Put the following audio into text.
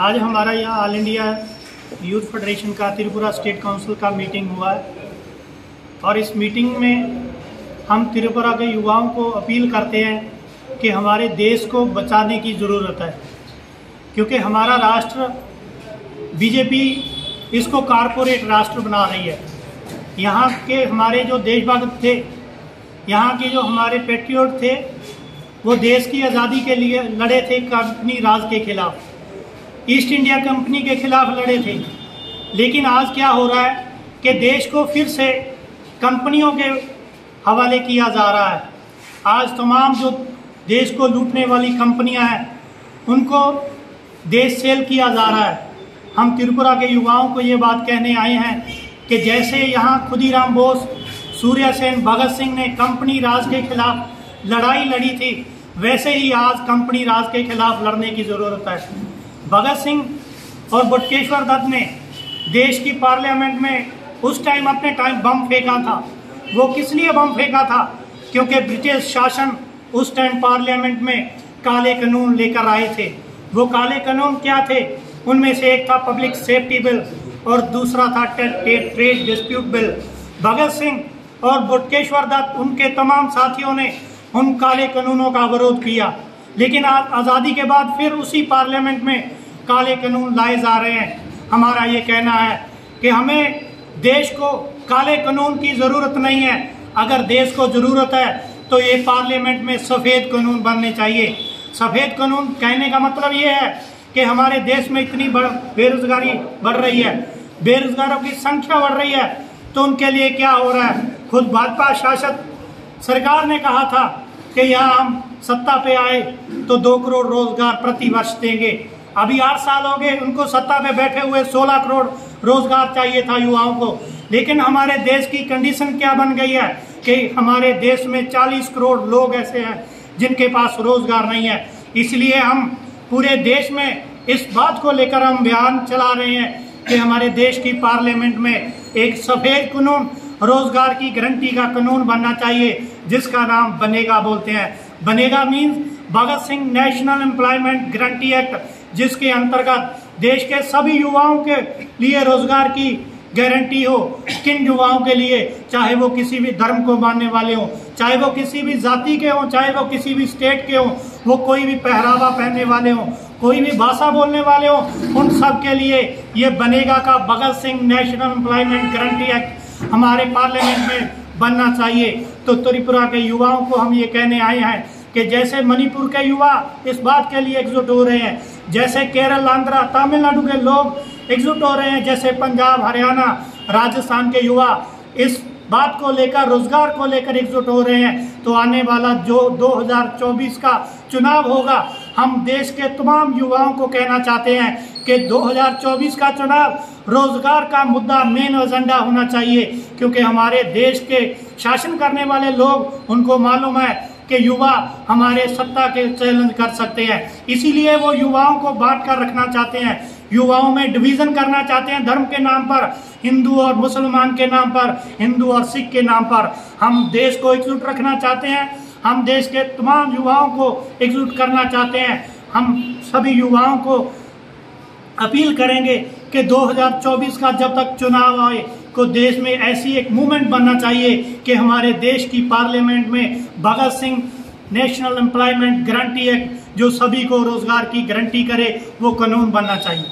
आज हमारा यहाँ ऑल इंडिया यूथ फेडरेशन का त्रिपुरा स्टेट काउंसिल का मीटिंग हुआ है और इस मीटिंग में हम त्रिपुरा के युवाओं को अपील करते हैं कि हमारे देश को बचाने की ज़रूरत है, क्योंकि हमारा राष्ट्र बीजेपी इसको कारपोरेट राष्ट्र बना रही है। यहाँ के हमारे जो देशभक्त थे, यहाँ के जो हमारे पेट्रियट थे, वो देश की आज़ादी के लिए लड़े थे कंपनी राज के खिलाफ, ईस्ट इंडिया कंपनी के खिलाफ लड़े थे। लेकिन आज क्या हो रहा है कि देश को फिर से कंपनियों के हवाले किया जा रहा है। आज तमाम जो देश को लूटने वाली कंपनियां हैं उनको देश सेल किया जा रहा है। हम त्रिपुरा के युवाओं को ये बात कहने आए हैं कि जैसे यहाँ खुदीराम बोस, सूर्य सेन, भगत सिंह ने कंपनी राज के खिलाफ लड़ाई लड़ी थी, वैसे ही आज कंपनी राज के खिलाफ लड़ने की ज़रूरत है। भगत सिंह और बटुकेश्वर दत्त ने देश की पार्लियामेंट में उस टाइम अपने टाइम बम फेंका था। वो किस लिए बम फेंका था? क्योंकि ब्रिटिश शासन उस टाइम पार्लियामेंट में काले कानून लेकर आए थे। वो काले कानून क्या थे? उनमें से एक था पब्लिक सेफ्टी बिल और दूसरा था trade dispute bill. Bhagat Singh और बटुकेश्वर दत्त, उनके तमाम साथियों ने उन काले कानूनों का विरोध किया। लेकिन आज आज़ादी के बाद फिर उसी पार्लियामेंट में काले कानून लाए जा रहे हैं। हमारा ये कहना है कि हमें देश को काले कानून की ज़रूरत नहीं है। अगर देश को ज़रूरत है तो ये पार्लियामेंट में सफ़ेद कानून बनने चाहिए। सफ़ेद कानून कहने का मतलब ये है कि हमारे देश में इतनी बेरोजगारी बढ़ रही है, बेरोजगारों की संख्या बढ़ रही है, तो उनके लिए क्या हो रहा है? खुद भाजपा शासित सरकार ने कहा था कि यहाँ हम सत्ता पे आए तो 2 करोड़ रोजगार प्रति वर्ष देंगे। अभी 8 साल हो गए उनको सत्ता पे बैठे हुए, 16 करोड़ रोजगार चाहिए था युवाओं को। लेकिन हमारे देश की कंडीशन क्या बन गई है कि हमारे देश में 40 करोड़ लोग ऐसे हैं जिनके पास रोजगार नहीं है। इसलिए हम पूरे देश में इस बात को लेकर हम अभियान चला रहे हैं कि हमारे देश की पार्लियामेंट में एक सफ़ेद कानून, रोजगार की गारंटी का कानून बनना चाहिए, जिसका नाम बनेगा बोलते हैं। BANEGA means Bhagat Singh national employment guarantee act, जिसके अंतर्गत देश के सभी युवाओं के लिए रोजगार की गारंटी हो। किन युवाओं के लिए? चाहे वो किसी भी धर्म को मानने वाले हों, चाहे वो किसी भी जाति के हों, चाहे वो किसी भी स्टेट के हों, वो कोई भी पहरावा पहनने वाले हों, कोई भी भाषा बोलने वाले हों, उन सब के लिए ये बनेगा का Bhagat Singh national employment guarantee act हमारे पार्लियामेंट में बनना चाहिए। तो त्रिपुरा के युवाओं को हम ये कहने आए हैं कि जैसे मणिपुर के युवा इस बात के लिए एकजुट हो रहे हैं, जैसे केरल, आंध्र, तमिलनाडु के लोग एकजुट हो रहे हैं, जैसे पंजाब, हरियाणा, राजस्थान के युवा इस बात को लेकर, रोजगार को लेकर एकजुट हो रहे हैं, तो आने वाला जो 2024 का चुनाव होगा, हम देश के तमाम युवाओं को कहना चाहते हैं कि 2024 का चुनाव रोजगार का मुद्दा मेन एजेंडा होना चाहिए। क्योंकि हमारे देश के शासन करने वाले लोग, उनको मालूम है कि युवा हमारे सत्ता के चैलेंज कर सकते हैं। इसीलिए वो युवाओं को बांट कर रखना चाहते हैं, युवाओं में डिवीज़न करना चाहते हैं। धर्म के नाम पर, हिंदू और मुसलमान के नाम पर, हिंदू और सिख के नाम पर हम देश को एकजुट रखना चाहते हैं। हम देश के तमाम युवाओं को एकजुट करना चाहते हैं। हम सभी युवाओं को अपील करेंगे कि 2024 का जब तक चुनाव आए को देश में ऐसी एक मूवमेंट बनना चाहिए कि हमारे देश की पार्लियामेंट में Bhagat Singh national employment guarantee act, जो सभी को रोजगार की गारंटी करे, वो कानून बनना चाहिए।